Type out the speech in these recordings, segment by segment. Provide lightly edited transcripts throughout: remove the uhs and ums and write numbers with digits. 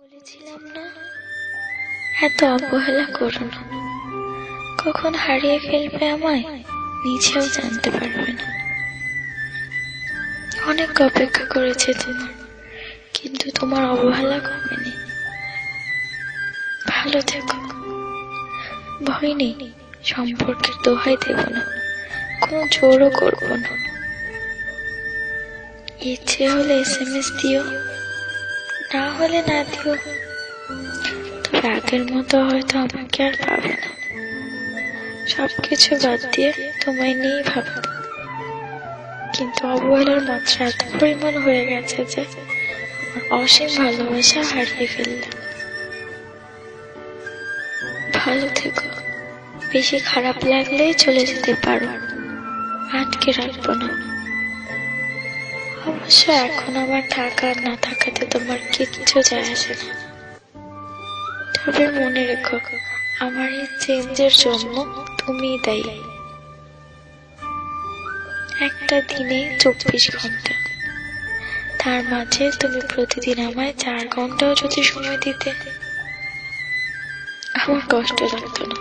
বলেছিলাম না, এত অবহেলা করো না। কখন হারিয়ে ফেলবে আমায় নিজেও জানতে পারবে না। অনেক অপেক্ষা করেছে তোমার, কিন্তু তোমার অবহেলা কমেনি। ভালো থেকো, ভয় নেই। সম্পর্কের দোহাই দেব না, কোনো জোরও করবো না। ইচ্ছে হলে SMS দিও, না হলে না দিও। তবে আগের মতো হয়তো আমাকে আর পাবে না। সবকিছু বাদ দিয়ে তোমায় নিয়েই ভাবতো, কিন্তু অবহেলার মাত্রা এত পরিমাণ হয়ে গেছে যে আমার অসীম ভালোবাসা হারিয়ে ফেললাম। ভালো থেকো, বেশি খারাপ লাগলেই চলে যেতে পারো, আটকে রাখবো না। অবশ্য এখন আমার থাকা না থাকাতে তোমার কিচ্ছু যায় আসে না। তবে মনে রেখো, আমার এই চেঞ্জের জন্য তুমিই দায়ী। একটা দিনে 24 ঘন্টা, তার মাঝে তুমি প্রতিদিন আমায় 4 ঘন্টাও যদি সময় দিতে, আমার কষ্ট লাগতো না।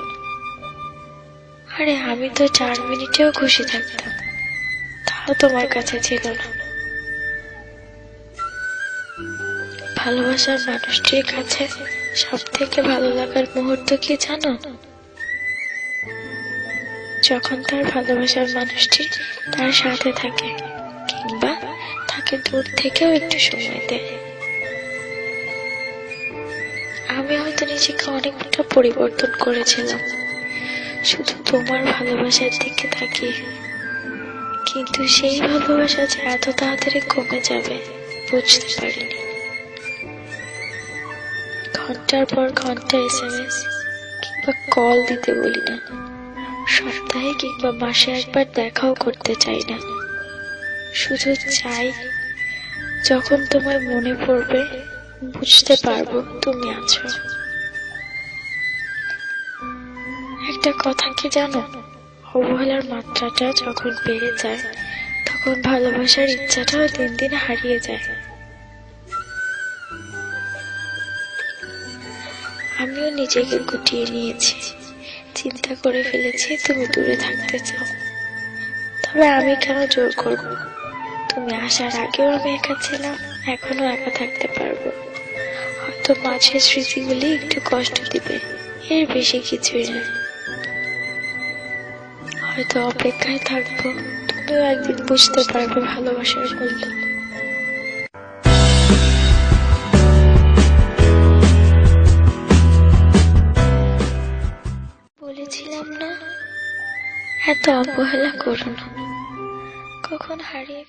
আরে আমি তো 4 মিনিটেও খুশি থাকতাম, তাও তোমার কাছে ছিল না। ভালোবাসার মানুষটির কাছে সব থেকে ভালো লাগার মুহূর্ত কি জানো? যখন তার ভালোবাসার মানুষটি তার সাথে থাকে, কিংবা তাকে দূর থেকেও একটু সময় দেয়। আমি হয়তো নিজেকে অনেকটা পরিবর্তন করেছিলাম শুধু তোমার ভালোবাসার দিকে তাকিয়ে, কিন্তু সেই ভালোবাসা যে এত তাড়াতাড়ি কমে যাবে বুঝতে পারিনি। ঘন্টার পর ঘন্টা SMS কিংবা কল দিতে বলি না, সপ্তাহে কিংবা মাসে একবার দেখাও করতে চাই না। শুধু চাই যখন তোমায় মনে পড়বে বুঝতে পারবো তুমি আছো। একটা কথা কি জানো, অবহেলার মাত্রাটা যখন বেড়ে যায় তখন ভালোবাসার ইচ্ছাটাও দিন দিন হারিয়ে যায়। আমিও নিজেকে গুটিয়ে নিয়েছি, চিন্তা করে ফেলেছি তুমি দূরে থাকতে চাও। তবে আমি কেন জোর করব? তুমি আসার আগেও আমি একা ছিলাম, এখনো একা থাকতে পারবো। হয়তো মাঝে স্মৃতিগুলি একটু কষ্ট দিবে, এর বেশি কিছুই না। হয়তো অপেক্ষায় থাকবো, তুমিও একদিন বুঝতে পারবে ভালোবাসার মূল্য। বলেছিলাম না, এত অবহেলা করো না। কখন হারিয়ে